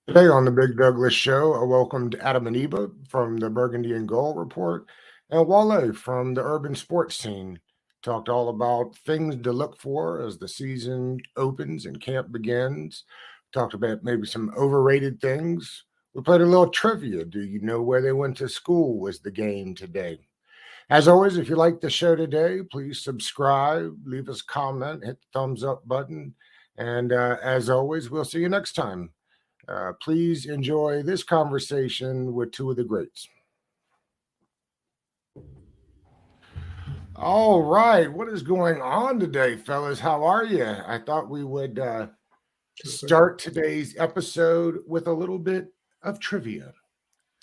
Today on the Big Douglas Show, I welcomed Adam Aniba from the Burgundy and Gold Report and Wale from the Urban Sports Scene. Talked all about things to look for as the season opens and camp begins. Talked about maybe some overrated things. We played a little trivia. Do you know where they went to school? Was the game today. As always, if you like the show today, please subscribe, leave us a comment, hit the thumbs up button. And as always, we'll see you next time. Please enjoy this conversation with two of the greats. All right, what is going on today, fellas? How are you? I thought we would start today's episode with a little bit of trivia.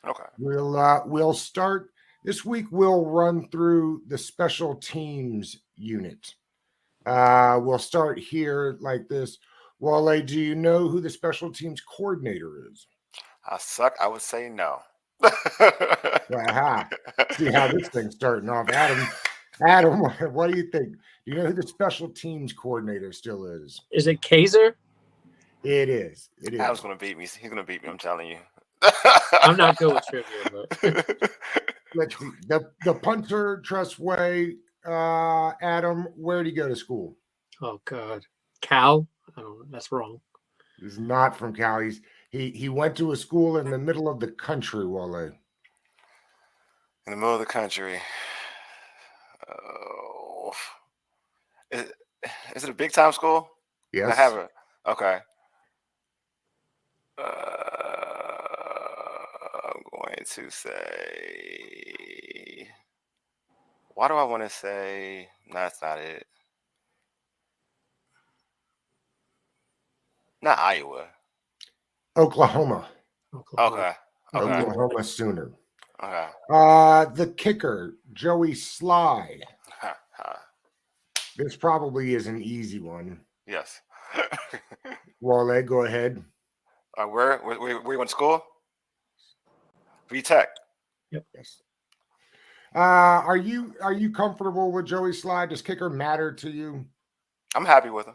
Okay. We'll start this week. We'll run through the special teams unit. We'll start here like this. Wale, do you know who the special teams coordinator is? I suck. I would say no. Aha. See how this thing's starting off. Adam, what do you think? Do you know who the special teams coordinator still is? Is it Kaiser? It is. It is. Adam's gonna beat me. He's gonna beat me. I'm telling you. I'm not good with trivia, but Let's see. The punter, Trustway, Adam, where did he go to school? oh god, Cal. I don't know. That's wrong. He's not from Cal. He went to a school in the middle of the country, Wale. In the middle of the country. Oh. Is it a big time school? Yes. I have it. Okay. I'm going to say. Why do I want to say? No, that's not it. Not Iowa. Oklahoma. Okay. Okay. Oklahoma Sooner. Okay. The kicker, Joey Sly. This probably is an easy one. Yes. Wale, go ahead. Where you went to school? VTech. Yes. Are you comfortable with Joey Sly? Does kicker matter to you? I'm happy with him.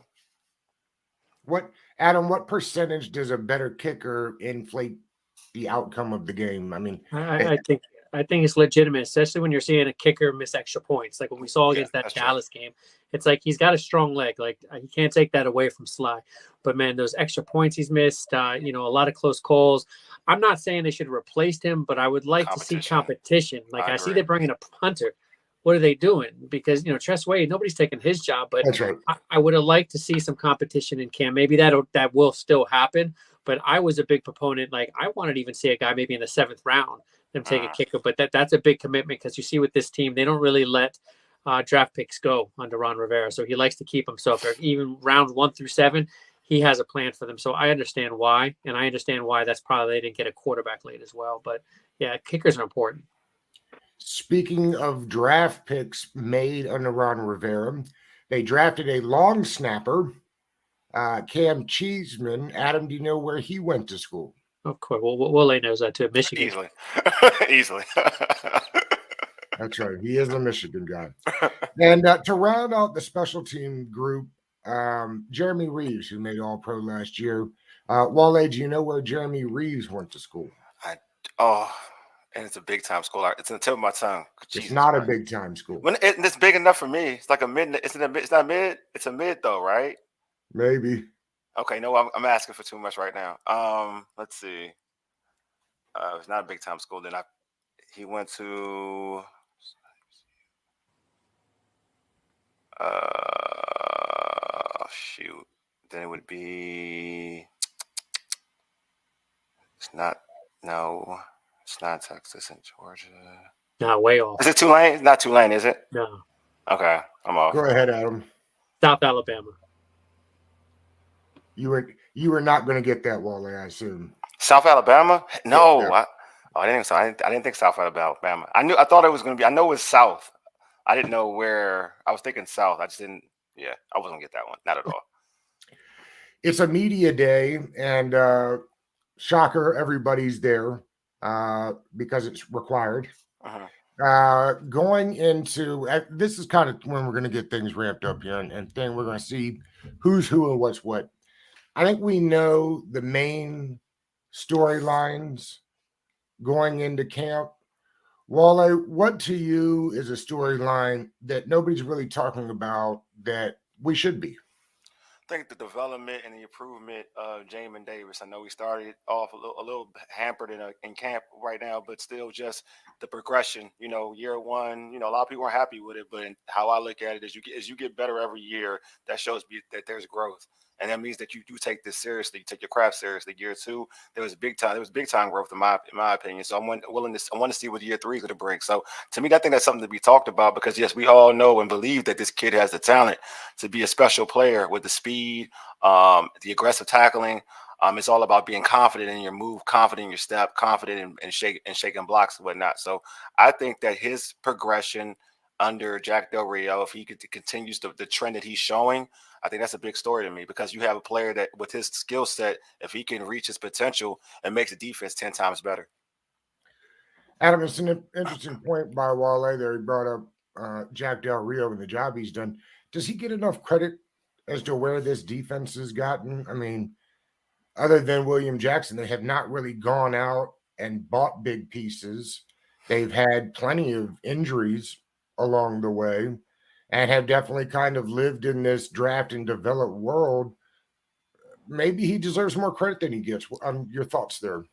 What percentage does a better kicker inflate the outcome of the game? I mean, I think it's legitimate, especially when you're seeing a kicker miss extra points. Like when we saw against that Dallas game, it's like he's got a strong leg. Like you can't take that away from Sly. But man, those extra points he's missed, a lot of close calls. I'm not saying they should replace him, but I would like to see competition. Like I see they're bringing a punter. What are they doing? Because Tress Wade, nobody's taking his job, but that's right. I would have liked to see some competition in camp. Maybe that will still happen. But I was a big proponent. Like I wanted to even see a guy maybe in the 7th round them take a kicker. But that's a big commitment because you see with this team, they don't really let draft picks go under Ron Rivera. So he likes to keep them. So if even round 1 through 7, he has a plan for them. So I understand why, and I understand why that's probably they didn't get a quarterback late as well. But yeah, kickers are important. Speaking of draft picks made under Ron Rivera, they drafted a long snapper, Cam Cheeseman. Adam, do you know where he went to school? Of course. Well, Wale knows that too. Michigan. Easily. That's right. He is a Michigan guy. And to round out the special team group, Jeremy Reeves, who made All-Pro last year. Wale, do you know where Jeremy Reeves went to school? And it's a big time school. It's in the tip of my tongue. It's not a big time school. It's big enough for me. It's like a mid. It's not mid. It's a mid though, right? Maybe. Okay, no, I'm asking for too much right now. Let's see. It's not a big time school. Then he went to. Shoot. Then it would be. It's not. No. It's not Texas and Georgia. No, way off. Is it Tulane? Not Tulane, is it? No. Okay, I'm off. Go ahead, Adam. South Alabama. You were not going to get that, Wale, I assume. South Alabama? No, Yeah. I didn't think South Alabama. I thought it was going to be. I know it was South. I didn't know where. I was thinking South. I just didn't. Yeah, I wasn't going to get that one. Not at all. It's a media day, and shocker, everybody's there. Because it's required. Going into this is kind of when we're going to get things ramped up here, and then we're going to see who's who and what's what. I think we know the main storylines going into camp. Wale, what to you is a storyline that nobody's really talking about that we should be? I think the development and the improvement of Jamin Davis. I know he started off a little hampered in camp right now, but still just the progression. Year one, a lot of people aren't happy with it, but how I look at it is as you get better every year, that shows me that there's growth. And that means that you do take this seriously. You take your craft seriously. Year two, there was big time growth in my opinion. So I want to see what year three is going to bring. So to me, I think that's something to be talked about because yes, we all know and believe that this kid has the talent to be a special player with the speed, the aggressive tackling. It's all about being confident in your move, confident in your step, confident in shaking blocks and whatnot. So I think that his progression under Jack Del Rio, if he continues the trend that he's showing, I think that's a big story to me because you have a player that with his skill set, if he can reach his potential, it makes the defense 10 times better. Adam, it's an interesting point by Wale there. He brought up Jack Del Rio and the job he's done. Does he get enough credit as to where this defense has gotten? I mean, other than William Jackson, they have not really gone out and bought big pieces. They've had plenty of injuries along the way and have definitely kind of lived in this draft and developed world. Maybe he deserves more credit than he gets. Your thoughts there,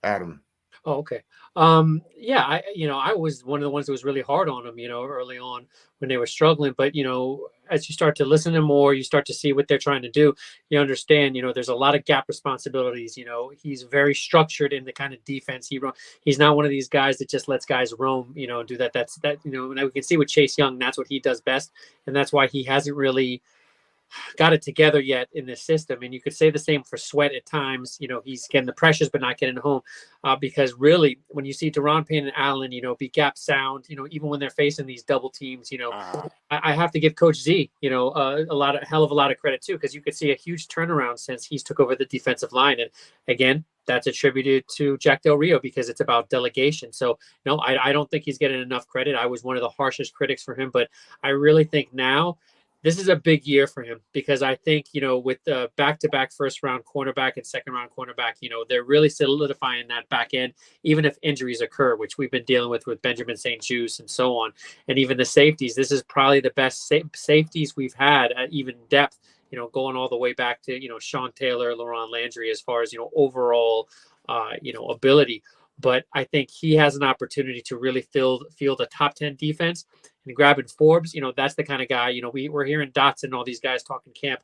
Adam? Oh, okay. Yeah, I was one of the ones that was really hard on him, early on when they were struggling. But, as you start to listen to more, you start to see what they're trying to do. You understand, there's a lot of gap responsibilities. He's very structured in the kind of defense he runs. He's not one of these guys that just lets guys roam, and do that. And we can see with Chase Young, that's what he does best. And that's why he hasn't really got it together yet in this system. And you could say the same for Sweat at times. He's getting the pressures, but not getting home because really when you see Deron Payne and Allen, be gap sound, even when they're facing these double teams, I have to give Coach Z, a hell of a lot of credit too, because you could see a huge turnaround since he's took over the defensive line. And again, that's attributed to Jack Del Rio because it's about delegation. So no, I don't think he's getting enough credit. I was one of the harshest critics for him, but I really think now this is a big year for him because I think, with the back-to-back first-round cornerback and second-round cornerback, they're really solidifying that back end, even if injuries occur, which we've been dealing with Benjamin St-Juste and so on. And even the safeties, this is probably the best safeties we've had at even depth, going all the way back to, Sean Taylor, Laurent Landry, as far as, overall, ability. But I think he has an opportunity to really field a top 10 defense. And grabbing Forbes, that's the kind of guy, we're hearing Dotson and all these guys talking camp,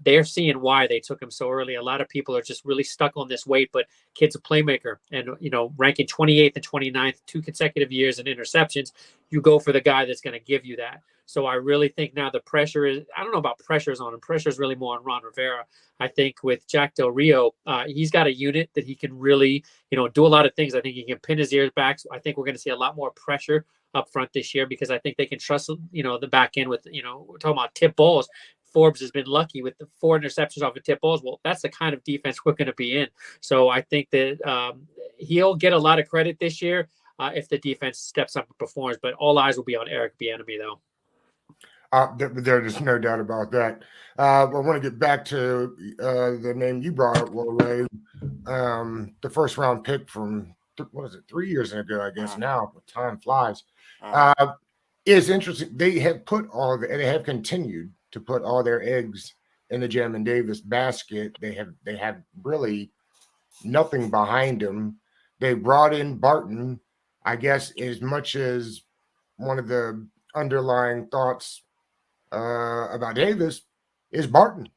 they're seeing why they took him so early. A lot of people are just really stuck on this weight, but kid's a playmaker and, ranking 28th and 29th, 2 consecutive years in interceptions, you go for the guy that's going to give you that. So I really think now the pressure is, I don't know about pressures on him. Pressure is really more on Ron Rivera. I think with Jack Del Rio, he's got a unit that he can really, do a lot of things. I think he can pin his ears back. So I think we're going to see a lot more pressure up front this year because I think they can trust, the back end with, we're talking about tip balls. Forbes has been lucky with the 4 interceptions off of tip balls. Well, that's the kind of defense we're going to be in. So I think that he'll get a lot of credit this year if the defense steps up and performs. But all eyes will be on Eric Bieniemy, though. There's no doubt about that. I want to get back to the name you brought up, Wale. The first round pick from 3 years ago, I guess now, but time flies. Is interesting. They have they have continued to put all their eggs in the Jamin Davis basket. They have really nothing behind them. They brought in Barton, I guess, as much as one of the underlying thoughts about Davis is Barton,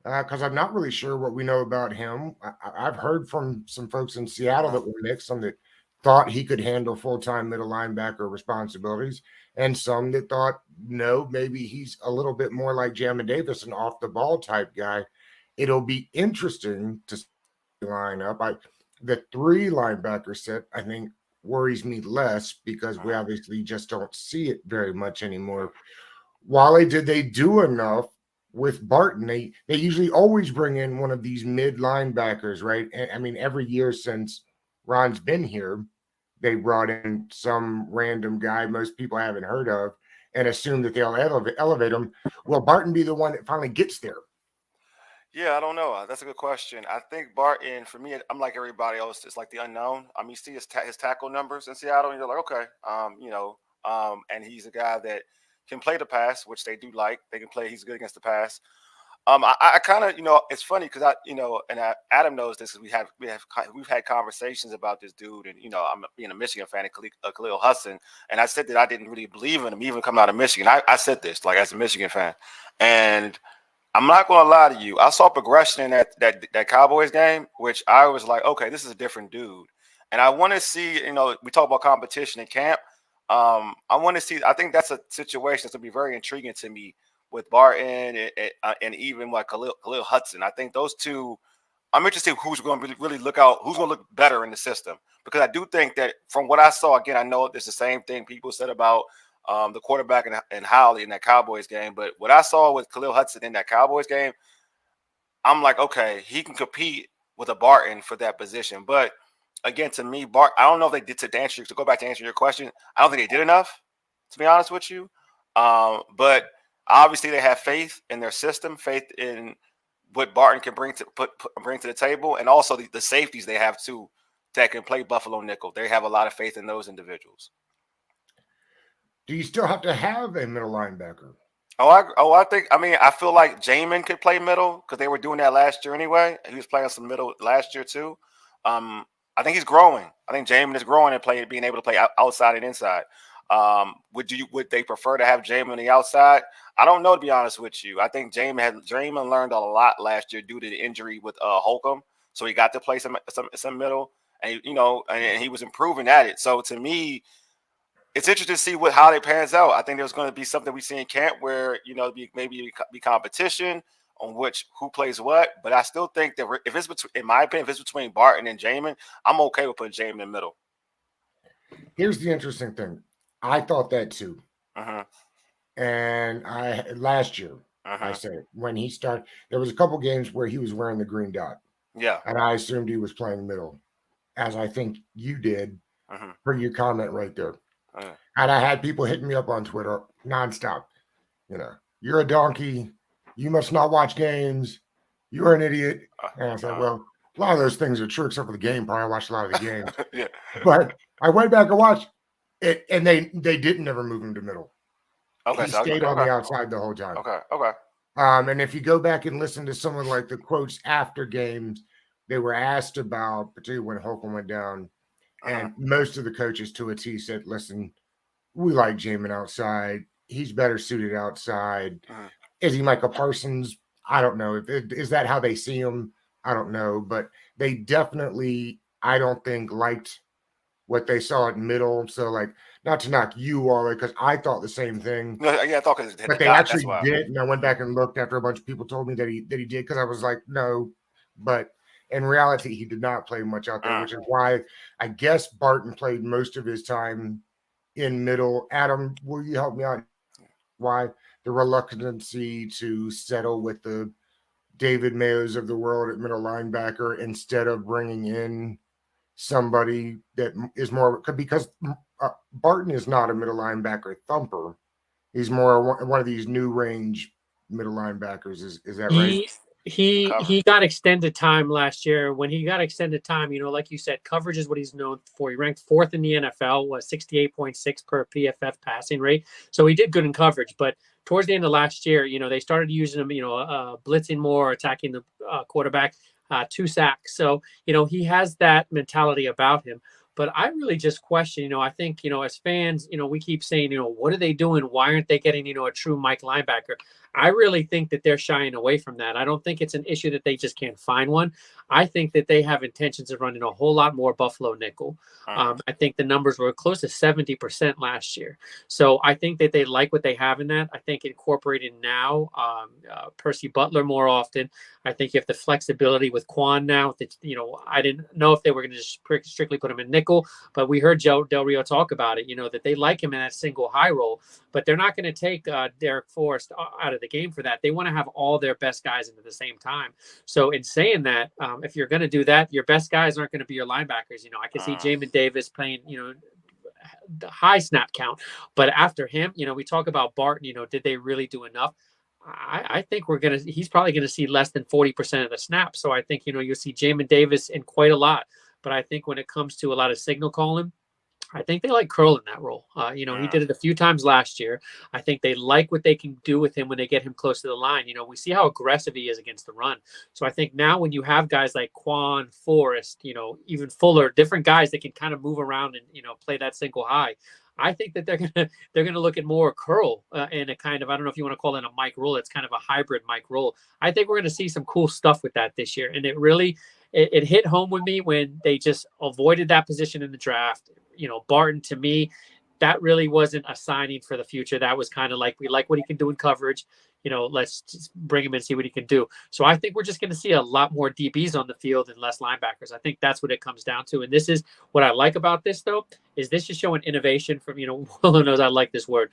because I'm not really sure what we know about him. I've heard from some folks in Seattle that were mixed, some that thought he could handle full-time middle linebacker responsibilities, and some that thought, no, maybe he's a little bit more like Jamin Davis, an off-the-ball type guy. It'll be interesting to line up. The 3 linebacker set, I think, worries me less because we obviously just don't see it very much anymore. Wale, did they do enough with Barton? They usually always bring in one of these mid linebackers, right? And, I mean, every year since Ron's been here, they brought in some random guy most people haven't heard of and assume that they'll elevate him. Will Barton be the one that finally gets there? Yeah, I don't know. That's a good question. I think Barton, for me, I'm like everybody else. It's like the unknown. I mean, you see his tackle numbers in Seattle, and you're like, okay, and he's a guy that can play the pass, which they do like. They can play. He's good against the pass. I kind of, it's funny because Adam knows this. Is we've had conversations about this dude, and I'm being a Michigan fan of Khalil Hudson, and I said that I didn't really believe in him, even coming out of Michigan. I said this like as a Michigan fan, and I'm not going to lie to you. I saw progression in that Cowboys game, which I was like, okay, this is a different dude. And I want to see, we talk about competition in camp. I want to see. I think that's a situation that's going to be very intriguing to me with Barton and even like Khalil Hudson. I think those two. I'm interested in who's going to really look out, who's going to look better in the system, because I do think that from what I saw, again, I know it's the same thing people said about the quarterback and Howley in that Cowboys game. But what I saw with Khalil Hudson in that Cowboys game, I'm like, okay, he can compete with a Barton for that position. But again, to me, I don't know if they did to go back to answer your question. I don't think they did enough, to be honest with you. But obviously, they have faith in their system, faith in what Barton can bring to the table, and also the safeties they have too that can play Buffalo nickel. They have a lot of faith in those individuals. Do you still have to have a middle linebacker? I feel like Jamin could play middle because they were doing that last year anyway. He was playing some middle last year too. I think he's growing. I think Jamin is growing and being able to play outside and inside. Would they prefer to have Jamin on the outside? I don't know, to be honest with you. I think Jamin learned a lot last year due to the injury with Holcomb, so he got to play some middle, and and he was improving at it. So to me, it's interesting to see how they pans out. I think there's going to be something we see in camp where maybe be competition on who plays what. But I still think that if it's in my opinion, if it's between Barton and Jamin, I'm okay with putting Jamin in the middle. Here's the interesting thing. I thought that too. Uh-huh. And last year, I said when he started, there was a couple games where he was wearing the green dot. Yeah. And I assumed he was playing middle, as I think you did for your comment right there. And I had people hitting me up on Twitter nonstop. You're a donkey. You must not watch games. You're an idiot. And I said, well, a lot of those things are true, except for the game part. I watched a lot of the games. Yeah. But I went back and watched it, and they didn't ever move him to middle. Okay, he stayed on the outside the whole time. Okay. And if you go back and listen to some of like the quotes after games, they were asked about, particularly when Holcomb went down, and most of the coaches to a T said, listen, we like Jamin outside. He's better suited outside. Is he Michael Parsons? I don't know. Is that how they see him? I don't know. But they definitely, I don't think, liked what they saw at middle. So, like, not to knock you all, because I thought the same thing. No, yeah, I thought but they actually did. And I went back and looked after a bunch of people told me that he did, because I was like, no. But in reality, he did not play much out there, which is why I guess Barton played most of his time in middle. Adam, will you help me out? Why the reluctancy to settle with the David Mayos of the world at middle linebacker instead of bringing in somebody that is more, because Barton is not a middle linebacker thumper. He's more one of these new range middle linebackers. Is that right? He got extended time last year. When he got extended time, like you said, coverage is what he's known for. He ranked 4th in the NFL, was 68.6 per PFF passing rate. So he did good in coverage. But towards the end of last year, they started using him, blitzing more, attacking the quarterback, 2 sacks. So, he has that mentality about him. But I really just question, I think, as fans, we keep saying, what are they doing? Why aren't they getting, a true Mike linebacker? I really think that they're shying away from that. I don't think it's an issue that they just can't find one. I think that they have intentions of running a whole lot more Buffalo nickel. I think the numbers were close to 70% last year. So I think that they like what they have in that. I think incorporating now Percy Butler more often. I think you have the flexibility with Quan now. That, I didn't know if they were going to just strictly put him in nickel, but we heard Joe Del Rio talk about it, that they like him in that single high role, but they're not going to take Derek Forrest out of the game for that. They want to have all their best guys in at the same time. So in saying that, if you're going to do that, your best guys aren't going to be your linebackers. I can see Jamin Davis playing, the high snap count, but after him, we talk about Barton, did they really do enough? I think he's probably gonna see less than 40% of the snaps. So I think, you'll see Jamin Davis in quite a lot. But I think when it comes to a lot of signal calling, I think they like Curl in that role. He did it a few times last year. I think they like what they can do with him when they get him close to the line. We see how aggressive he is against the run. So I think now when you have guys like Quan, Forrest, even Fuller, different guys that can kind of move around and play that single high. I think that they're gonna look at more Curl and a kind of, I don't know if you want to call it a Mike Rule. It's kind of a hybrid Mike Rule. I think we're gonna see some cool stuff with that this year, and it hit home with me when they just avoided that position in the draft. Barton, to me, that really wasn't a signing for the future. That was kind of like, we like what he can do in coverage. Let's just bring him and see what he can do. So I think we're just going to see a lot more DBs on the field and less linebackers. I think that's what it comes down to. And this is what I like about this, though, is this is showing innovation from, Willow knows I like this word,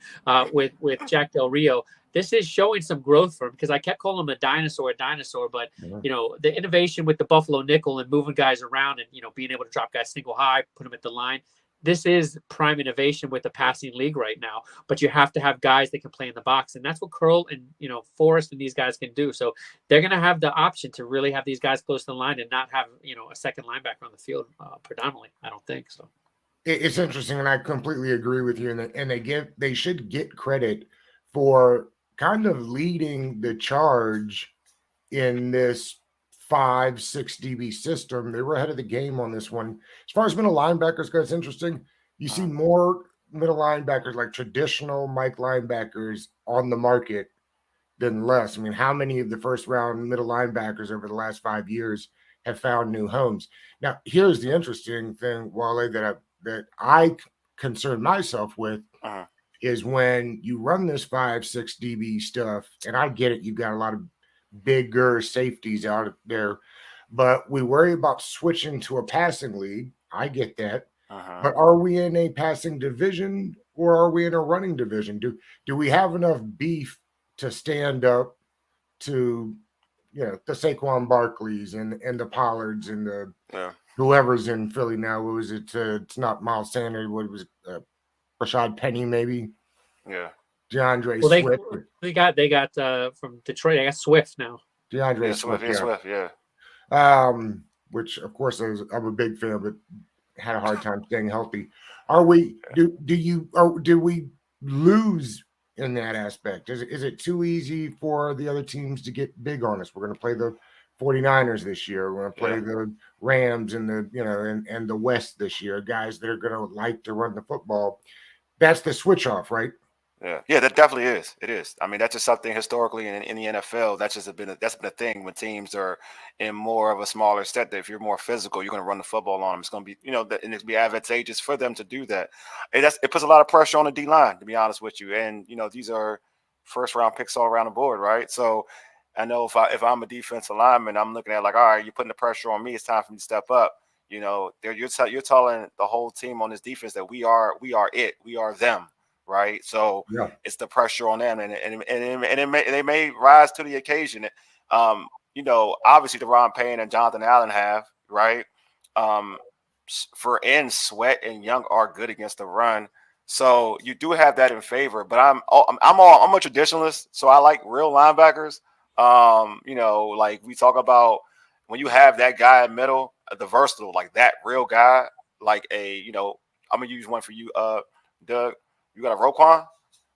with Jack Del Rio. This is showing some growth for him, because I kept calling him a dinosaur, but the innovation with the Buffalo nickel and moving guys around and, being able to drop guys single high, put them at the line. This is prime innovation with the passing league right now, but you have to have guys that can play in the box. And that's what Curl and, Forrest and these guys can do. So they're going to have the option to really have these guys close to the line and not have, a second linebacker on the field predominantly. I don't think so. It's interesting, and I completely agree with you. And they should get credit for kind of leading the charge in this 5-6 DB system. They were ahead of the game on this one. As far as middle linebackers go, it's interesting. You see more middle linebackers, like traditional Mike linebackers, on the market than less. I mean, how many of the first round middle linebackers over the last 5 years have found new homes? Now, here's the interesting thing, Wale, that I concern myself with is when you run this 5-6 DB stuff, and I get it, you've got a lot of bigger safeties out there, but we worry about switching to a passing league. I get that. But are we in a passing division or are we in a running division? Do we have enough beef to stand up to, the Saquon Barkleys and the Pollards and the whoever's in Philly now? What was it? It's not Miles Sanders. What was it? Rashad Penny, maybe? Yeah. DeAndre Swift. They got from Detroit. I got Swift now. DeAndre Swift, yeah. Which of course I'm a big fan, but had a hard time staying healthy. Are we? Do we lose in that aspect? Is it too easy for the other teams to get big on us? We're going to play the 49ers this year. We're going to play the Rams and and the West this year. Guys that are going to like to run the football. That's the switch off, right? Yeah, that definitely is. It is. I mean, that's just something historically in the NFL. That's been a thing when teams are in more of a smaller set. That if you're more physical, you're going to run the football on them. It's going to be, and it's be advantageous for them to do that. It puts a lot of pressure on the D line, to be honest with you. And these are first round picks all around the board, right? So I know if I'm a defensive lineman, I'm looking at like, all right, you're putting the pressure on me. It's time for me to step up. You're telling the whole team on this defense that we are them. Right, so it's the pressure on them, and they may rise to the occasion. Obviously, Deron Payne and Jonathan Allen have right. Sweat and Young are good against the run, so you do have that in favor. But I'm a traditionalist, so I like real linebackers. Like we talk about when you have that guy in the middle, the versatile, like that real guy, like I'm gonna use one for you, Doug. You got a Roquan?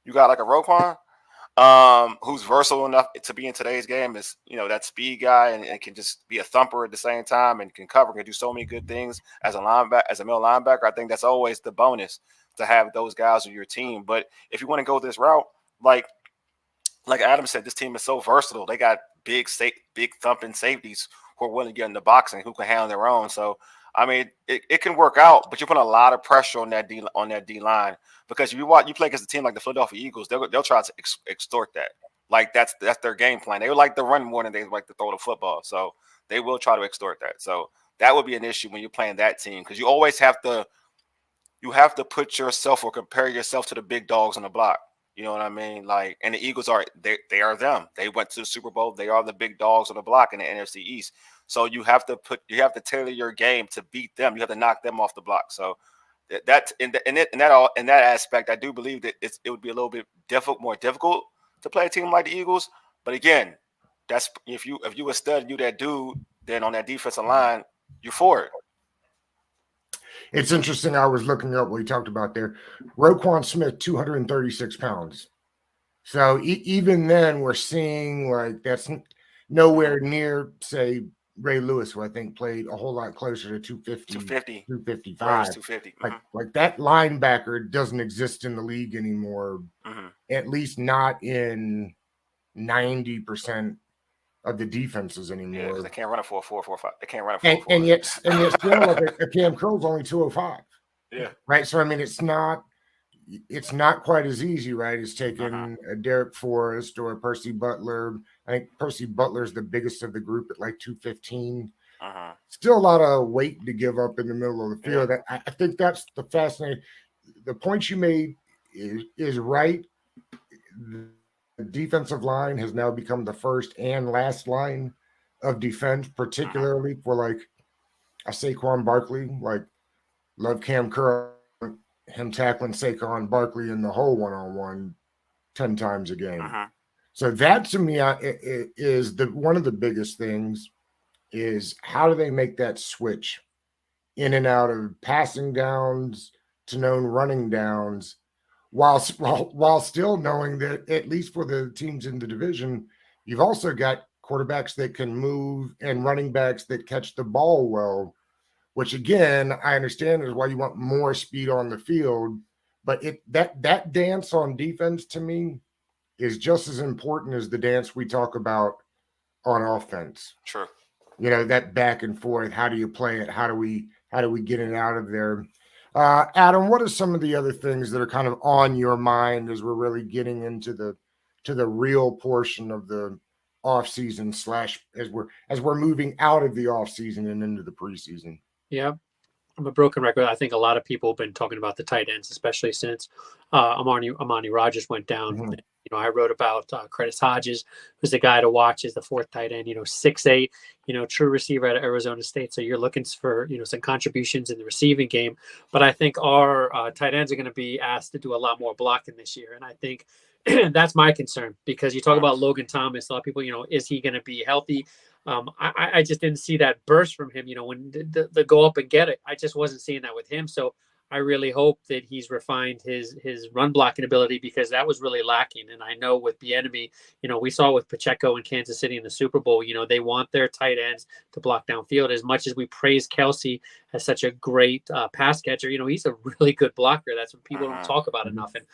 You got like a Roquan who's versatile enough to be in today's game is, that speed guy and can just be a thumper at the same time and can cover, can do so many good things as a linebacker, as a middle linebacker. I think that's always the bonus to have those guys on your team. But if you want to go this route, like Adam said, this team is so versatile. They got big thumping safeties who are willing to get in the box and who can handle their own. So, I mean, it can work out, but you're putting a lot of pressure on that D line because if you play against a team like the Philadelphia Eagles, they'll try to extort that. Like that's their game plan. They would like to run more than they like to throw the football, so they will try to extort that. So that would be an issue when you're playing that team because you always have to put yourself or compare yourself to the big dogs on the block. You know what I mean? Like, and the Eagles they are them. They went to the Super Bowl. They are the big dogs on the block in the NFC East. So you have to tailor your game to beat them. You have to knock them off the block. So that aspect, I do believe that it would be a little bit more difficult to play a team like the Eagles. But again, that's if you a stud, you that dude, then on that defensive line, you're for it. It's interesting. I was looking up what you talked about there. Roquan Smith, 236 pounds. So even then, we're seeing like that's nowhere near, say, Ray Lewis, who I think played a whole lot closer to 250, 255. 250. Like that linebacker doesn't exist in the league anymore, at least not in 90% of the defenses anymore. Yeah, because they can't run a 4.45. They can't run a 4.4. And yet still like a Cam Curl's only 205. Yeah. Right. So I mean, it's not quite as easy, right? As taking a Derek Forrest or a Percy Butler. I think Percy Butler is the biggest of the group at like 215. Still a lot of weight to give up in the middle of the field. I think that's the fascinating. The point you made is right. The defensive line has now become the first and last line of defense, particularly for like a Saquon Barkley. Like, love Cam Curl, him tackling Saquon Barkley in the whole one-on-one 10 times a game. So that to me is one of the biggest things is how do they make that switch in and out of passing downs to known running downs while still knowing that at least for the teams in the division, you've also got quarterbacks that can move and running backs that catch the ball well, which again, I understand is why you want more speed on the field. But that dance on defense to me is just as important as the dance we talk about on offense. Sure. You know, that back and forth. How do you play it? How do we get it out of there? Adam, what are some of the other things that are kind of on your mind as we're really getting into the real portion of the offseason / as we're moving out of the offseason and into the preseason? Yeah, I'm a broken record. I think a lot of people have been talking about the tight ends, especially since Amani Rogers went down. You know, I wrote about Curtis Hodges, who's the guy to watch as the fourth tight end, 6'8", true receiver out of Arizona State. So you're looking for, some contributions in the receiving game. But I think our tight ends are going to be asked to do a lot more blocking this year. And I think that's my concern because you talk about Logan Thomas. A lot of people, is he going to be healthy? I just didn't see that burst from him, when the go up and get it. I just wasn't seeing that with him. So I really hope that he's refined his run blocking ability because that was really lacking. And I know with Bieniemy, we saw with Pacheco in Kansas City in the Super Bowl, they want their tight ends to block downfield. As much as we praise Kelsey as such a great pass catcher, he's a really good blocker. That's what people don't talk about enough. And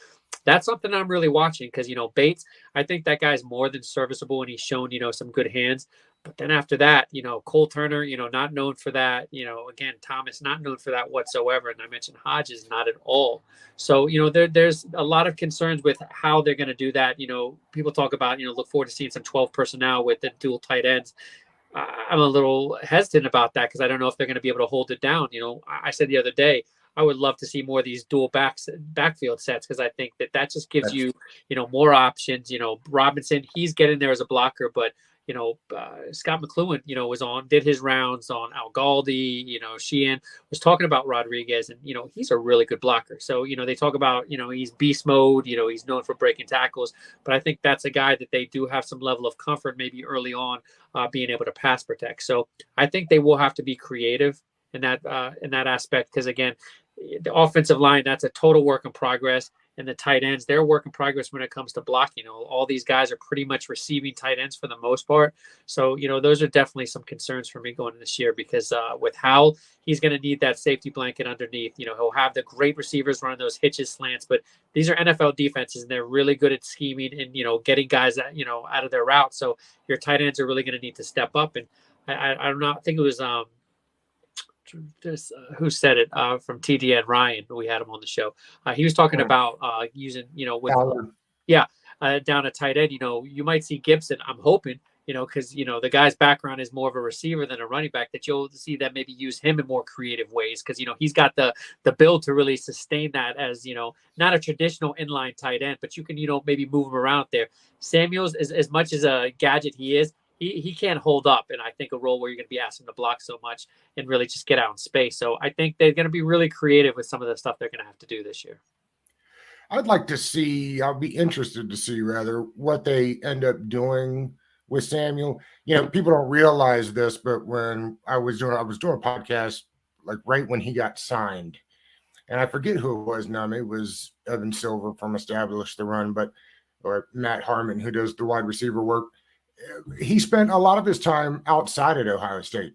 that's something I'm really watching because, Bates, I think that guy's more than serviceable and he's shown, some good hands. But then after that, Cole Turner, not known for that. Again, Thomas, not known for that whatsoever. And I mentioned Hodges, not at all. So, there's a lot of concerns with how they're going to do that. People talk about, look forward to seeing some 12 personnel with the dual tight ends. I'm a little hesitant about that because I don't know if they're going to be able to hold it down. I said the other day, I would love to see more of these dual backfield sets because I think that just gives you, more options. Robinson, he's getting there as a blocker, but Scott McLuhan, did his rounds on Al Galdi, Sheehan was talking about Rodriguez and, he's a really good blocker. So, they talk about, he's beast mode, he's known for breaking tackles, but I think that's a guy that they do have some level of comfort maybe early on being able to pass protect. So I think they will have to be creative in that aspect. Cause again, the offensive line, that's a total work in progress. And the tight ends, they're work in progress when it comes to blocking. All these guys are pretty much receiving tight ends for the most part. So, those are definitely some concerns for me going into this year because with Howell, he's going to need that safety blanket underneath. He'll have the great receivers running those hitches, slants, but these are NFL defenses and they're really good at scheming and, getting guys that, out of their route. So your tight ends are really going to need to step up. And I'm not, I think it was, who said it from TD and Ryan. We had him on the show. He was talking about using, down a tight end. You might see Gibson. I'm hoping, because the guy's background is more of a receiver than a running back. That you'll see that maybe use him in more creative ways because he's got the build to really sustain that as not a traditional inline tight end, but you can maybe move him around there. Samuels, as much as a gadget he is. He can't hold up, and I think a role where you're going to be asking to block so much and really just get out in space. So I think they're going to be really creative with some of the stuff they're going to have to do this year. I'd like to see, I'll be interested to see rather what they end up doing with Samuel. People don't realize this, but when I was doing a podcast like right when he got signed, and I forget who it was now. Maybe it was Evan Silver from Establish the Run, or Matt Harmon, who does the wide receiver work. He spent a lot of his time outside at Ohio State,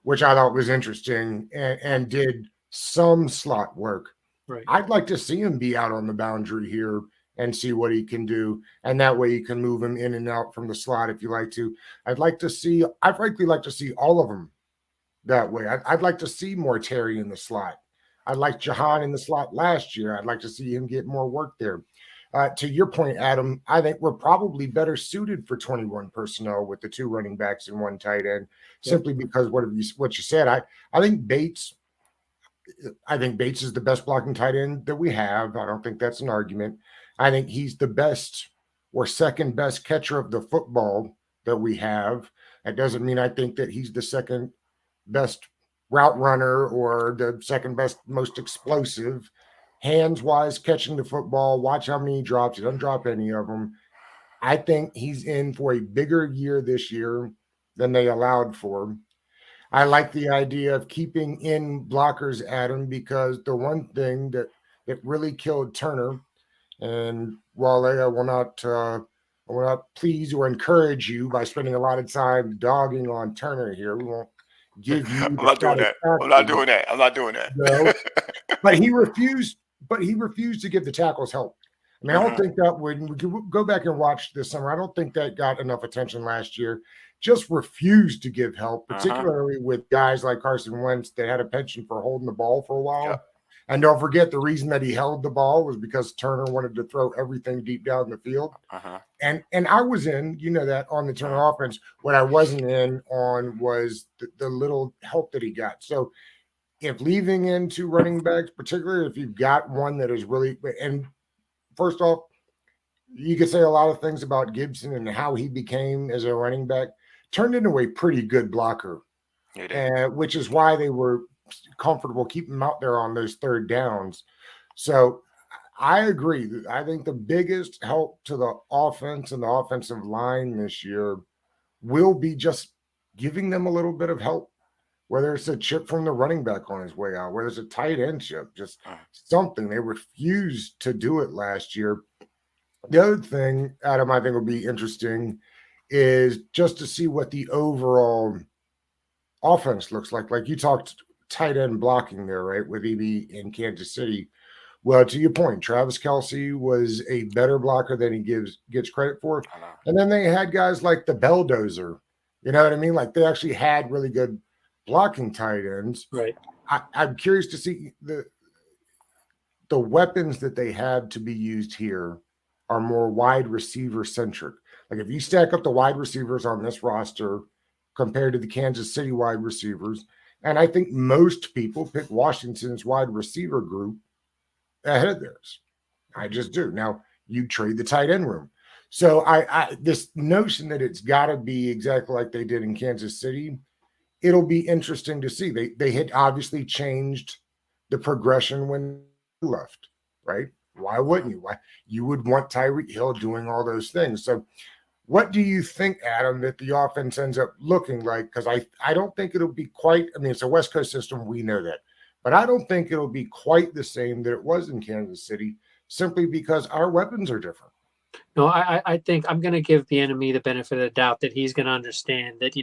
which I thought was interesting, and did some slot work. Right. I'd like to see him be out on the boundary here and see what he can do. And that way you can move him in and out from the slot if you like to. I'd frankly like to see all of them that way. I'd like to see more Terry in the slot. I liked Jahan in the slot last year. I'd like to see him get more work there. To your point, Adam, I think we're probably better suited for 21 personnel with the 2 running backs and 1 tight end, simply because what you said. I think Bates is the best blocking tight end that we have. I don't think that's an argument. I think he's the best or second best catcher of the football that we have. That doesn't mean I think that he's the second best route runner or the second best, most explosive. Hands-wise, catching the football, watch how many he drops. He doesn't drop any of them. I think he's in for a bigger year this year than they allowed for. I like the idea of keeping in blockers, Adam, because the one thing that really killed Turner, and Wale, I will not please or encourage you by spending a lot of time dogging on Turner here. We won't give you. I'm not doing that. I'm not doing that. No, but he refused. But he refused to give the tackles help. I mean, I don't think that when we go back and watch this summer, I don't think that got enough attention last year. Just refused to give help, particularly with guys like Carson Wentz that had a penchant for holding the ball for a while. Yep. And don't forget, the reason that he held the ball was because Turner wanted to throw everything deep down the field. And I was in, that on the Turner offense. What I wasn't in on was the little help that he got. So if leaving into running backs, particularly if you've got one that is really, and first off, you could say a lot of things about Gibson and how he became as a running back, turned into a pretty good blocker, which is why they were comfortable keeping him out there on those 3rd downs. So I agree. I think the biggest help to the offense and the offensive line this year will be just giving them a little bit of help, whether it's a chip from the running back on his way out, whether it's a tight end chip, just something. They refused to do it last year. The other thing, Adam, I think will be interesting is just to see what the overall offense looks like. Like you talked tight end blocking there, right, with EB in Kansas City. Well, to your point, Travis Kelce was a better blocker than he gets credit for. And then they had guys like the Belldozer. You know what I mean? Like they actually had really good blocking tight ends. Right. I'm curious to see the weapons that they have to be used here are more wide receiver centric. Like if you stack up the wide receivers on this roster compared to the Kansas City wide receivers, and I think most people pick Washington's wide receiver group ahead of theirs. I just do. Now you trade the tight end room. So I this notion that it's got to be exactly like they did in Kansas City, it'll be interesting to see. They had obviously changed the progression when he left, right? Why wouldn't you? Why you would want Tyreek Hill doing all those things? So what do you think, Adam, that the offense ends up looking like? Because I don't think it'll be quite, I mean, it's a West Coast system, we know that. But I don't think it'll be quite the same that it was in Kansas City, simply because our weapons are different. No, I think I'm going to give the enemy the benefit of the doubt that he's going to understand that,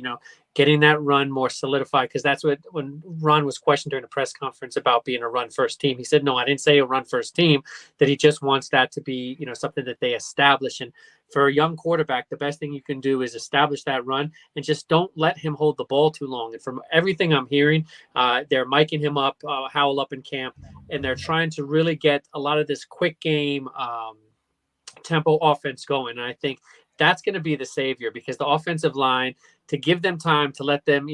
getting that run more solidified, because that's what, when Ron was questioned during the press conference about being a run first team, he said, no, I didn't say a run first team, that he just wants that to be, something that they establish. And for a young quarterback, the best thing you can do is establish that run and just don't let him hold the ball too long. And from everything I'm hearing, they're miking him up, Howell up in camp, and they're trying to really get a lot of this quick game, tempo offense going. And I think that's going to be the savior, because the offensive line, to give them time to let them,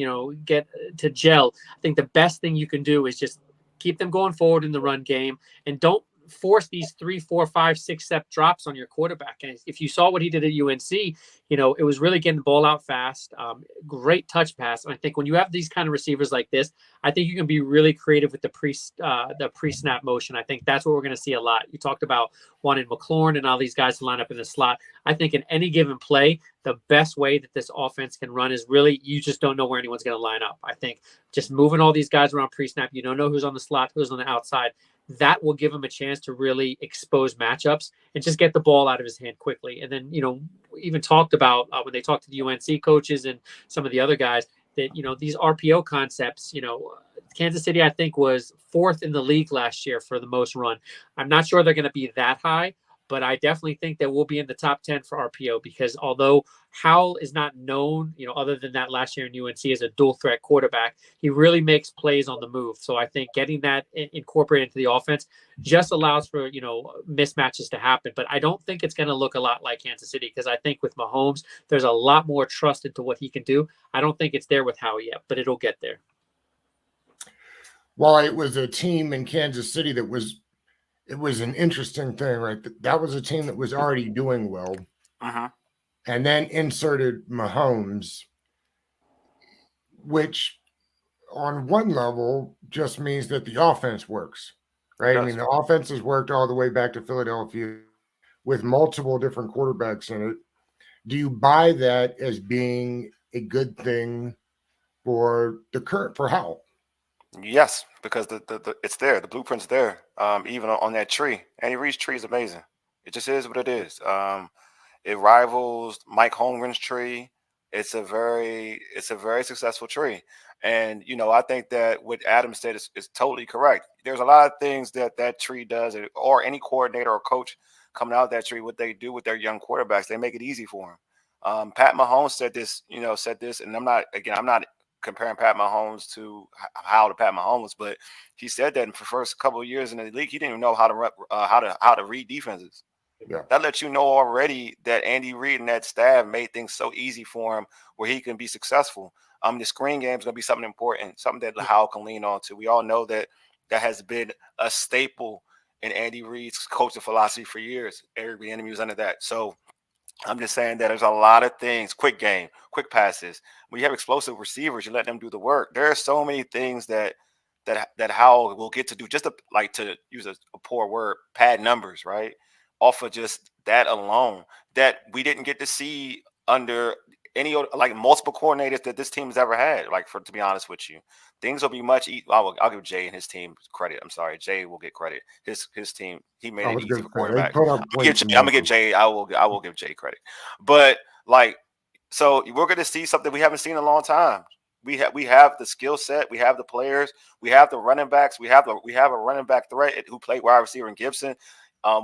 get to gel. I think the best thing you can do is just keep them going forward in the run game, and don't force these 3, 4, 5, 6-step drops on your quarterback. And if you saw what he did at UNC, it was really getting the ball out fast. Great touch pass. And I think when you have these kind of receivers like this, I think you can be really creative with the pre-snap motion. I think that's what we're going to see a lot. You talked about wanting McLaurin and all these guys to line up in the slot. I think in any given play, the best way that this offense can run is really you just don't know where anyone's going to line up. I think just moving all these guys around pre-snap, you don't know who's on the slot, who's on the outside. That will give him a chance to really expose matchups and just get the ball out of his hand quickly. And then, we even talked about when they talked to the UNC coaches and some of the other guys that, these RPO concepts, Kansas City, I think, was 4th in the league last year for the most run. I'm not sure they're going to be that high, but I definitely think that we'll be in the top 10 for RPO because although Howell is not known, other than that last year in UNC as a dual threat quarterback, he really makes plays on the move. So I think getting that incorporated into the offense just allows for, mismatches to happen. But I don't think it's going to look a lot like Kansas City because I think with Mahomes, there's a lot more trust into what he can do. I don't think it's there with Howell yet, but it'll get there. Well, it was a team in Kansas City it was an interesting thing, right? That was a team that was already doing well. Uh-huh. And then inserted Mahomes, which on one level just means that the offense works, right? I mean, the offense has worked all the way back to Philadelphia with multiple different quarterbacks in it. Do you buy that as being a good thing for Howell? Yes, because the it's there. The blueprint's there. Even on that tree. Andy Reid's tree is amazing. It just is what it is. It rivals Mike Holmgren's tree. It's a very successful tree. And I think that what Adam said is totally correct. There's a lot of things that tree does, or any coordinator or coach coming out of that tree, what they do with their young quarterbacks, they make it easy for them. Pat Mahomes said this, and I'm not comparing Pat Mahomes to how to Pat Mahomes, but he said that in the first couple of years in the league, he didn't even know how to read defenses. Yeah. That lets you know already that Andy Reid and that staff made things so easy for him where he can be successful. The screen game is going to be something important, something that Howell can lean on to. We all know that has been a staple in Andy Reid's coaching philosophy for years. Eric Bieniemy was under that. So I'm just saying that there's a lot of things, quick game, quick passes. When you have explosive receivers, you let them do the work. There are so many things that Howell will get to do, just to use a poor word, pad numbers, right? Off of just that alone, that we didn't get to see under any multiple coordinators that this team has ever had. To be honest with you, things will be much. I'll give Jay and his team credit. I'm sorry, Jay will get credit. His team, he made it easy for quarterback. I'm gonna give Jay. I will give Jay credit. But so we're going to see something we haven't seen in a long time. We have the skill set, we have the players, we have the running backs, we have a running back threat who played wide receiver in Gibson.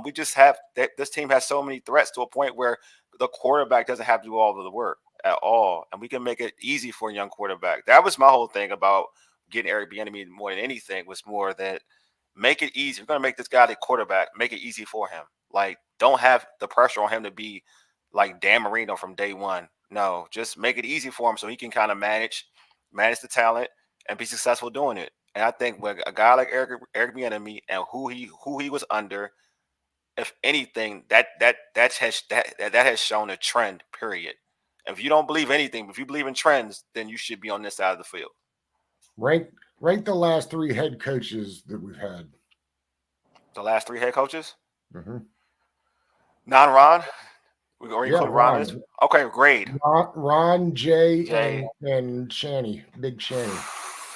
We just have this team has so many threats to a point where the quarterback doesn't have to do all of the work at all, and we can make it easy for a young quarterback. That was my whole thing about getting Eric Bieniemy more than anything, was more that make it easy. We're going to make this guy the quarterback, make it easy for him. Don't have the pressure on him to be like Dan Marino from day one. No, just make it easy for him so he can kind of manage the talent and be successful doing it. And I think with a guy like Eric Bieniemy and who he was under, if anything, that has shown a trend. Period. If you don't believe anything, if you believe in trends, then you should be on this side of the field. Rank the last 3 head coaches that we've had. The last 3 head coaches? Mm-hmm. Non-Ron? We already put Ron in. Okay, grade. Ron, Jay. And Shanny, Big Shanny.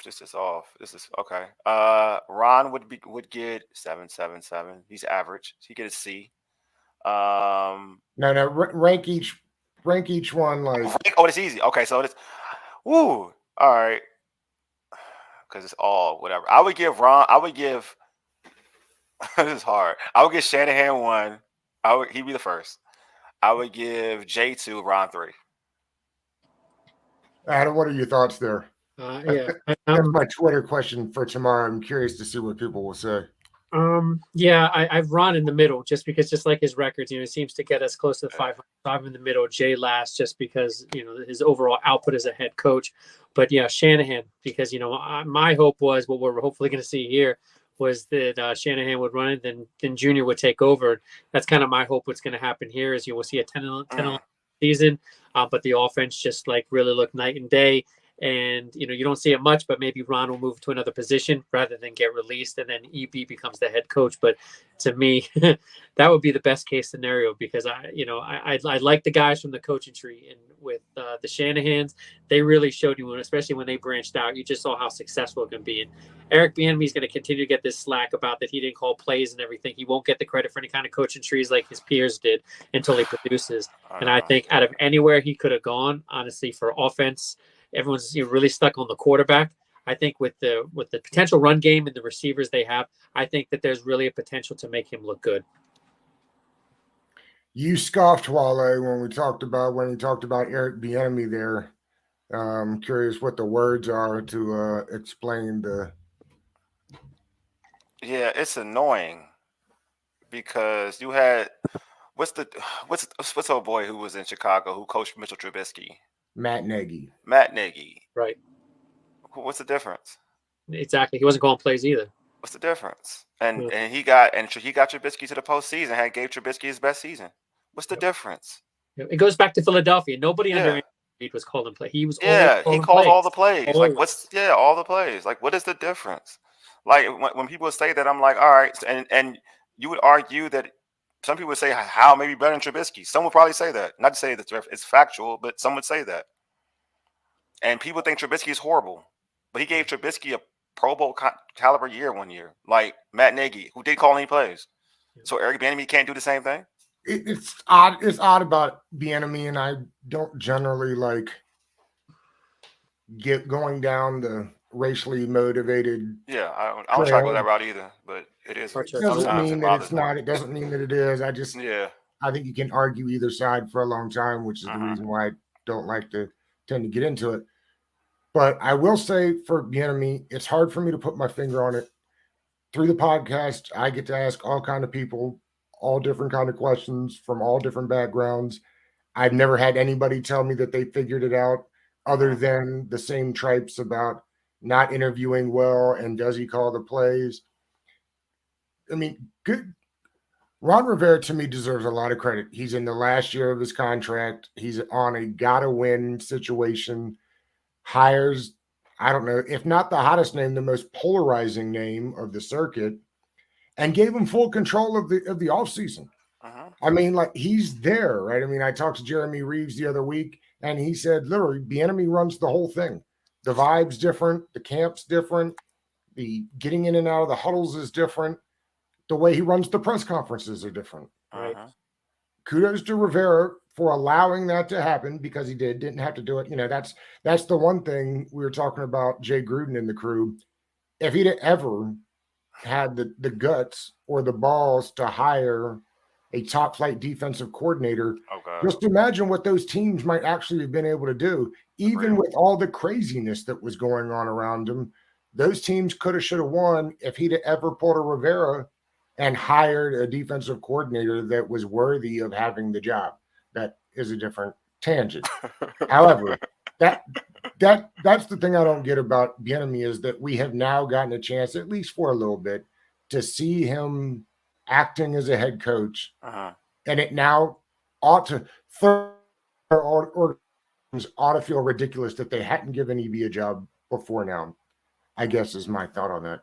This is off. This is okay. Ron would get 7.77. He's average. He get a C. No. Rank each one it's easy. Okay, so it's all right. Because it's all whatever. I would give Ron. This is hard. I would give Shanahan 1. He'd be the first. I would give Jay 2, Ron 3. Adam, what are your thoughts there? Yeah, that's my Twitter question for tomorrow. I'm curious to see what people will say. I've Ron in the middle just because, just like his records, he seems to get us close to the 500. I'm in the middle. Jay last, just because his overall output as a head coach. But Shanahan, because my hope was what we're hopefully going to see here was that Shanahan would run it, then Junior would take over. That's kind of my hope. What's going to happen here is you will see a 10 season, but the offense just like really look night and day. And you don't see it much, but maybe Ron will move to another position rather than get released, and then EB becomes the head coach. But to me, that would be the best case scenario, because I like the guys from the coaching tree, and with the Shanahans, they really showed you, especially when they branched out, you just saw how successful it can be. And Eric Bieniemy is going to continue to get this slack about that he didn't call plays and everything. He won't get the credit for any kind of coaching trees like his peers did until he produces. And I think out of anywhere he could have gone, honestly, for offense, everyone's really stuck on the quarterback. I think with the potential run game and the receivers they have, I think that there's really a potential to make him look good. You scoffed, Wale, when he talked about Eric Bieniemy there. I'm curious what the words are to explain the. Yeah, it's annoying because you had what's old boy who was in Chicago who coached Mitchell Trubisky? Matt Nagy. Right. What's the difference? Exactly. He wasn't calling plays either. What's the difference? And he got Trubisky to the postseason and gave Trubisky his best season. What's the difference? It goes back to Philadelphia. Nobody under Andy Reid was calling play. He was he called all the plays. Always. Like all the plays. Like, what is the difference? Like when people say that, I'm like, all right, and you would argue that some people would say how maybe better than Trubisky. Some would probably say that. Not to say that it's factual, but some would say that. And people think Trubisky is horrible, but he gave Trubisky a Pro Bowl caliber year one year, like Matt Nagy, who did call any plays. So Eric Bieniemy can't do the same thing. It's odd. It's odd about Bieniemy, and I don't generally like get going down the racially motivated. Yeah, I don't try to go that route either, but it is. It doesn't mean that it's not. It doesn't mean that it is. I just I think you can argue either side for a long time, which is the reason why I don't like to tend to get into it. But I will say for Bieniemy, it's hard for me to put my finger on it. Through the podcast, I get to ask all kind of people, all different kind of questions from all different backgrounds. I've never had anybody tell me that they figured it out other than the same tripes about not interviewing well and does he call the plays. I mean, good. Ron Rivera, to me, deserves a lot of credit. He's in the last year of his contract. He's on a gotta-win situation. Hires, I don't know, if not the hottest name, the most polarizing name of the circuit, and gave him full control of the offseason. I mean, like, he's there, right? I mean, I talked to Jeremy Reeves the other week, and he said, literally, Bieniemy runs the whole thing. The vibe's different. The camp's different. The getting in and out of the huddles is different. The way he runs the press conferences are different. Right. Kudos to Rivera for allowing that to happen, because he didn't have to do it. That's the one thing we were talking about Jay Gruden and the crew. If he'd ever had the guts or the balls to hire a top flight defensive coordinator, just imagine what those teams might actually have been able to do, even with all the craziness that was going on around them. Those teams could have, should have won if he'd ever pulled a Rivera and hired a defensive coordinator that was worthy of having the job. That is a different tangent. However, that's the thing I don't get about Bieniemy, is that we have now gotten a chance, at least for a little bit, to see him acting as a head coach, and it now ought to feel ridiculous that they hadn't given EB a job before now, I guess, is my thought on that.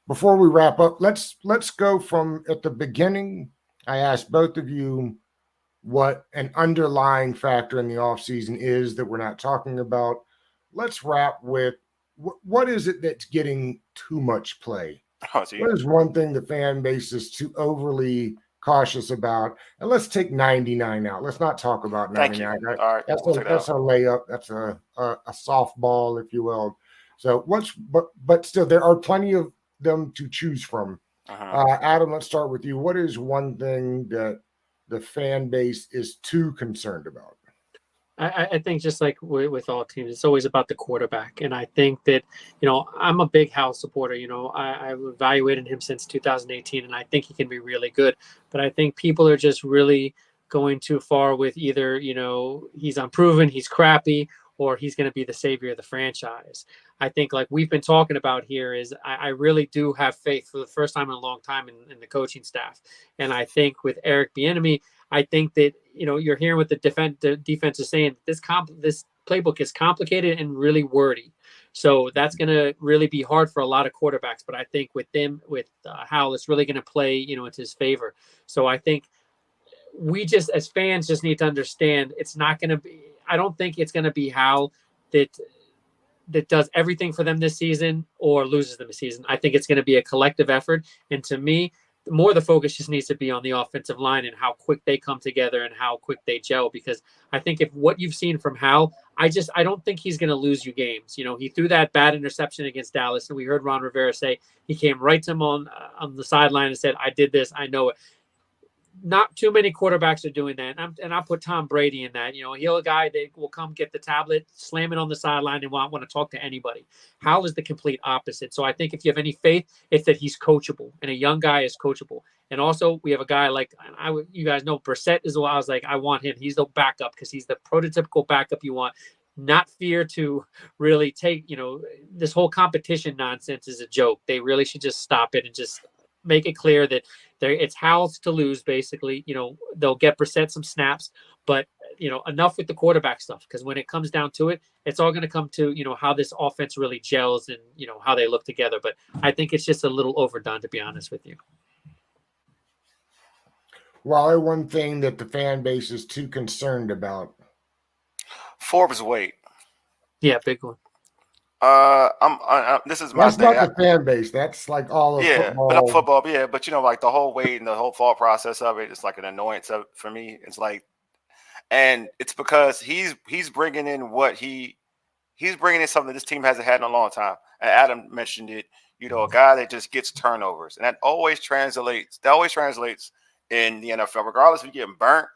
Before we wrap up, let's go from at the beginning. I asked both of you what an underlying factor in the offseason is that we're not talking about. Let's wrap with what is it that's getting too much play? What is one thing the fan base is too overly cautious about? And let's take 99 out. Let's not talk about 99. All right, that's a layup. That's a softball, if you will. So but still, there are plenty of them to choose from. Adam, let's start with you. What is one thing that the fan base is too concerned about? I think just like with all teams, it's always about the quarterback. And I think that, I'm a big Hal supporter. I've evaluated him since 2018, and I think he can be really good. But I think people are just really going too far with either, he's unproven, he's crappy, or he's going to be the savior of the franchise. I think, like we've been talking about here, is I really do have faith for the first time in a long time in the coaching staff. And I think with Eric Bieniemy, I think that, you're hearing what the defense is saying. This playbook is complicated and really wordy. So that's going to really be hard for a lot of quarterbacks. But I think with Howell, it's really going to play, into his favor. So I think we just, as fans, just need to understand it's not going to be, I don't think it's going to be Howell that does everything for them this season or loses them this season. I think it's going to be a collective effort. And to me, more the focus just needs to be on the offensive line and how quick they come together and how quick they gel. Because I think if what you've seen from Howell, I don't think he's going to lose you games. He threw that bad interception against Dallas, and we heard Ron Rivera say he came right to him on the sideline and said, "I did this. I know it." Not too many quarterbacks are doing that. And I put Tom Brady in that. He's a guy that will come get the tablet, slam it on the sideline, and won't want to talk to anybody. Howell is the complete opposite. So I think if you have any faith, it's that he's coachable, and a young guy is coachable. And also, we have a guy like, you guys know, Brissett is what I was like, I want him. He's the backup because he's the prototypical backup you want. Not fear to really take, this whole competition nonsense is a joke. They really should just stop it and just make it clear that it's Howell's to lose, basically. They'll get Brissett some snaps, but, enough with the quarterback stuff, because when it comes down to it, it's all going to come to, how this offense really gels and, how they look together. But I think it's just a little overdone, to be honest with you. Well, one thing that the fan base is too concerned about. Forbes weight. Yeah, big one. This is my That's thing. not the fan base. That's like all of football. But football, yeah. But like the whole weight and the whole thought process of it, it's like an annoyance for me. It's like, and it's because he's bringing in he's bringing in something this team hasn't had in a long time. And Adam mentioned it. A guy that just gets turnovers, and that always translates. That always translates in the NFL, regardless if you're getting burnt.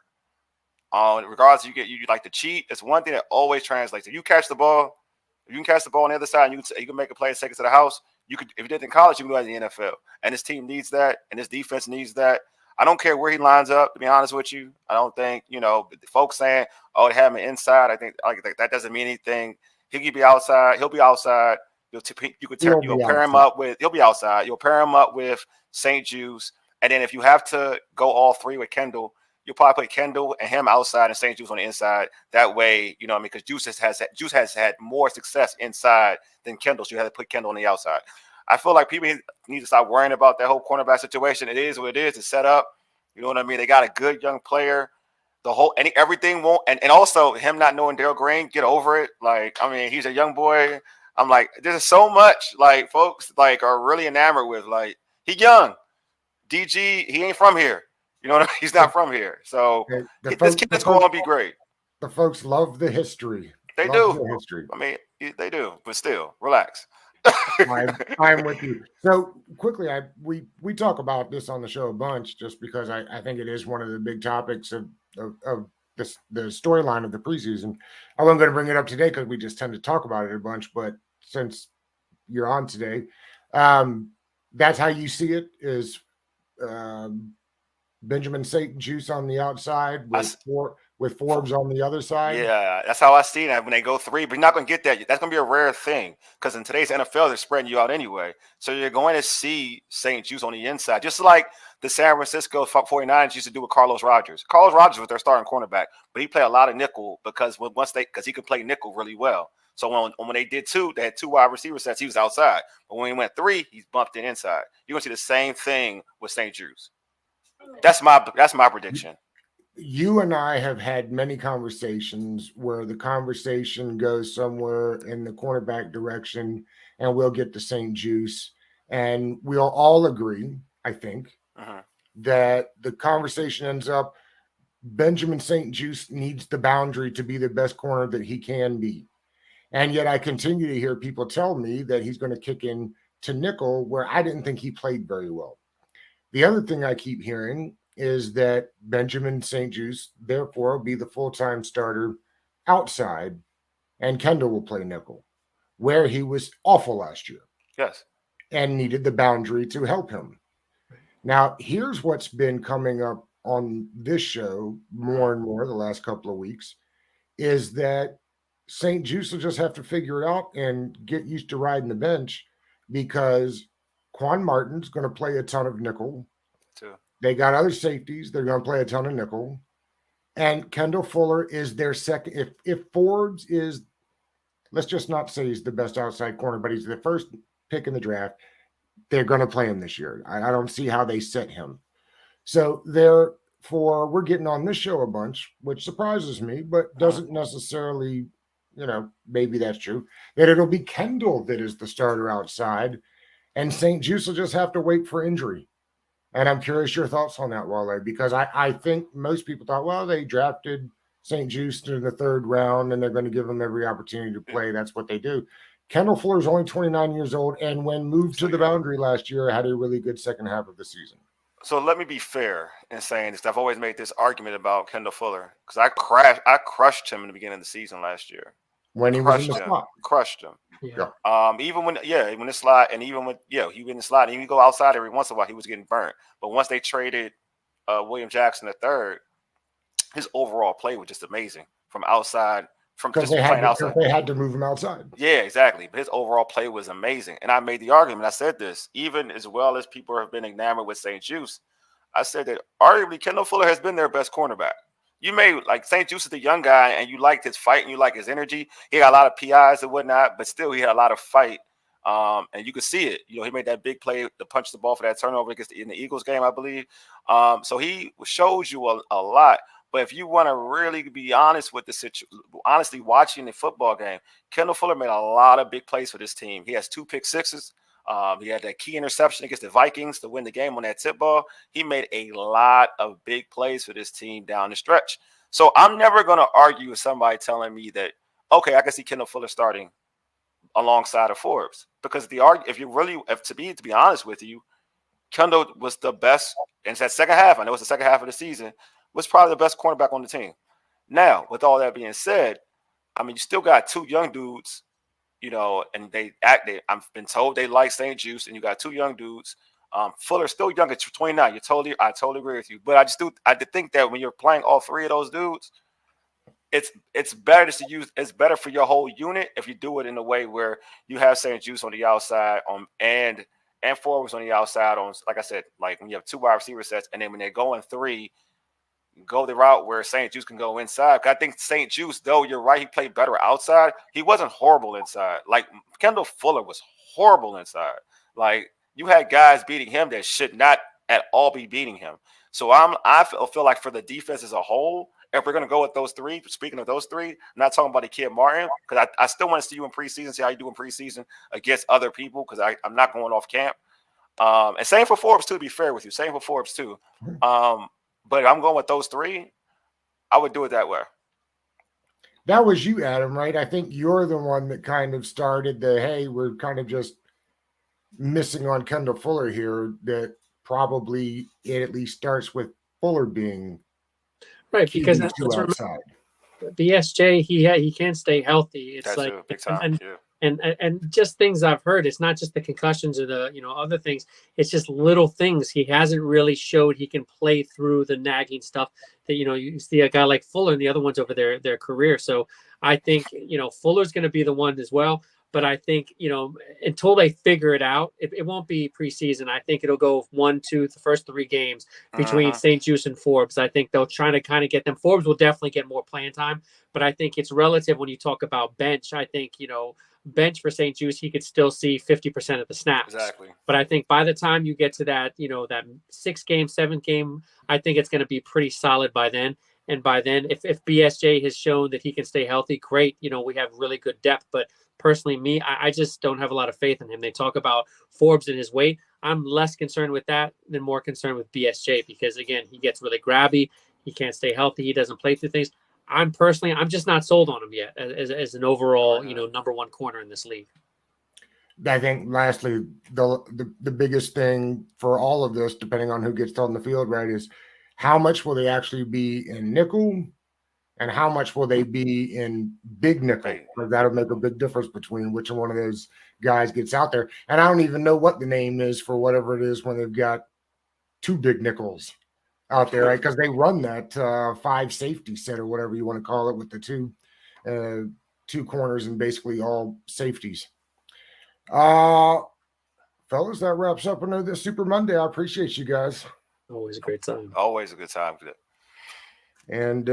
Regardless if you like to cheat. It's one thing that always translates. If you catch the ball. If you can catch the ball on the other side, and you can make a play and take it to the house. You could, if you did it in college, you can do that in the NFL. And this team needs that, and this defense needs that. I don't care where he lines up. To be honest with you, I don't think the folks saying, "Oh, they have him inside." I think that doesn't mean anything. He could be outside. He'll be outside. You'll pair him up with. He'll be outside. You'll pair him up with St-Juste, and then if you have to go all three with Kendall. You'll probably put Kendall and him outside and St-Juste on the inside. That way, because Juice has had more success inside than Kendall. So you have to put Kendall on the outside. I feel like people need to stop worrying about that whole cornerback situation. It is what it is. It's set up. You know what I mean? They got a good young player. Everything won't, and also him not knowing Darrell Green, get over it. Like, I mean, he's a young boy. I'm like, there's so much like folks like are really enamored with. Like, he young. DG, he ain't from here. He's not from here. So this kid is going to be great. The folks love the history. They do. The history. I mean, they do. But still, relax. I'm with you. So quickly, we talk about this on the show a bunch just because I think it is one of the big topics of the storyline of the preseason. I wasn't going to bring it up today because we just tend to talk about it a bunch. But since you're on today, that's how you see it is Benjamin St-Juste on the outside with Forbes on the other side. Yeah, that's how I see it when they go three. But you're not going to get that. That's going to be a rare thing because in today's NFL, they're spreading you out anyway. So you're going to see St-Juste on the inside, just like the San Francisco 49ers used to do with Carlos Rogers. Carlos Rogers was their starting cornerback, but he played a lot of nickel because he could play nickel really well. So when they did two, they had two wide receiver sets. He was outside, but when he went three, he's bumped in inside. You're going to see the same thing with St-Juste. That's my prediction. You and I have had many conversations where the conversation goes somewhere in the cornerback direction, and we'll get to St-Juste, and we'll all agree, I think, that the conversation ends up Benjamin St-Juste needs the boundary to be the best corner that he can be. And yet I continue to hear people tell me that he's going to kick in to nickel where I didn't think he played very well. The other thing I keep hearing is that Benjamin St-Juste, therefore, will be the full-time starter outside, and Kendall will play nickel, where he was awful last year. Yes. And needed the boundary to help him. Now, here's what's been coming up on this show more and more the last couple of weeks, is that St. Juice will just have to figure it out and get used to riding the bench because Quan Martin's going to play a ton of nickel. Too. They got other safeties. They're going to play a ton of nickel. And Kendall Fuller is their second. If Forbes is, let's just not say he's the best outside corner, but he's the first pick in the draft, they're going to play him this year. I don't see how they set him. So therefore, we're getting on this show a bunch, which surprises me, but doesn't necessarily, maybe that's true, that it'll be Kendall that is the starter outside, and St. Juice will just have to wait for injury. And I'm curious your thoughts on that, Wale, because I think most people thought, well, they drafted St. Juice in the 3rd round and they're going to give him every opportunity to play. That's what they do. Kendall Fuller is only 29 years old, and when moved to the boundary last year, had a really good second half of the season. So let me be fair in saying this. I've always made this argument about Kendall Fuller because I crushed him in the beginning of the season last year. When he was in the slot. Crushed him. Yeah. Even when the slot, and even when he was in the slot, and he would go outside every once in a while, he was getting burnt. But once they traded William Jackson III, his overall play was just amazing from outside. Because they had to move him outside. Yeah, exactly. But his overall play was amazing. And I made the argument. I said this, even as well as people have been enamored with St. Juice, I said that arguably Kendall Fuller has been their best cornerback. You may like St. Juice is the young guy, and you liked his fight and you like his energy. He got a lot of PIs and whatnot, but still he had a lot of fight. And you could see it. He made that big play to punch the ball for that turnover in the Eagles game, I believe. So he shows you a lot. But if you want to really be honest with the situation, honestly watching the football game, Kendall Fuller made a lot of big plays for this team. He has 2 pick sixes. He had that key interception against the Vikings to win the game on that tip ball. He made a lot of big plays for this team down the stretch. So I'm never going to argue with somebody telling me that, okay, I can see Kendall Fuller starting alongside of Forbes, because to be honest with you, Kendall was the best in that second half. I know it's the second half of the season. Was probably the best cornerback on the team. Now, with all that being said, I mean, you still got 2 young dudes, and I've been told they like St. Juice, and you got 2 young dudes. Fuller's still young at 29. I totally agree with you. But I think that when you're playing all 3 of those dudes, it's better it's better for your whole unit if you do it in a way where you have St. Juice on the outside and Forbes on the outside on, like I said, like when you have 2 wide receiver sets, and then when they go in 3, go the route where St. Juice can go inside. I think St. Juice, though, you're right, he played better outside. He wasn't horrible inside. Like Kendall Fuller was horrible inside. Like you had guys beating him that should not at all be beating him. So I feel like for the defense as a whole, if we're going to go with those 3, speaking of those 3, I'm not talking about the kid Martin, because I still want to see you in preseason, see how you do in preseason against other people, because I'm not going off camp. And same for Forbes, too, to be fair with you. Same for Forbes, too. But I'm going with those 3. I would do it that way. That was you, Adam, right? I think you're the one that kind of started hey, we're kind of just missing on Kendall Fuller here. That probably it at least starts with Fuller being right, because that's outside. BSJ, he can stay healthy. It's that's like big time. And just things I've heard, it's not just the concussions or the other things, it's just little things. He hasn't really showed he can play through the nagging stuff that you see a guy like Fuller and the other ones over their career. So I think Fuller's going to be the one as well. But I think, until they figure it out, it won't be preseason. I think it'll go 1, 2, the first 3 games between St. Juice and Forbes. I think they'll try to kind of get them. Forbes will definitely get more playing time, but I think it's relative when you talk about bench. I think, bench for St. Juice, he could still see 50% of the snaps. Exactly. But I think by the time you get to that, that 6 game, 7 game, I think it's going to be pretty solid by then. And by then, if BSJ has shown that he can stay healthy, great. We have really good depth. But personally, I just don't have a lot of faith in him. They talk about Forbes and his weight. I'm less concerned with that than more concerned with BSJ because, again, he gets really grabby. He can't stay healthy. He doesn't play through things. I'm just not sold on him yet as an overall, number 1 corner in this league. I think lastly, the biggest thing for all of this, depending on who gets on the field, right, is how much will they actually be in nickel and how much will they be in big nickel? That'll make a big difference between which one of those guys gets out there. And I don't even know what the name is for whatever it is when they've got 2 big nickels out there, right? Because they run that 5 safety set or whatever you want to call it with the 2 2 corners and basically all safeties. Fellas, that wraps up another Super Monday. I appreciate you guys. Always a great time. Always a good time. And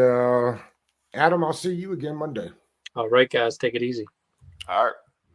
Adam, I'll see you again Monday. All right, guys, take it easy. All right.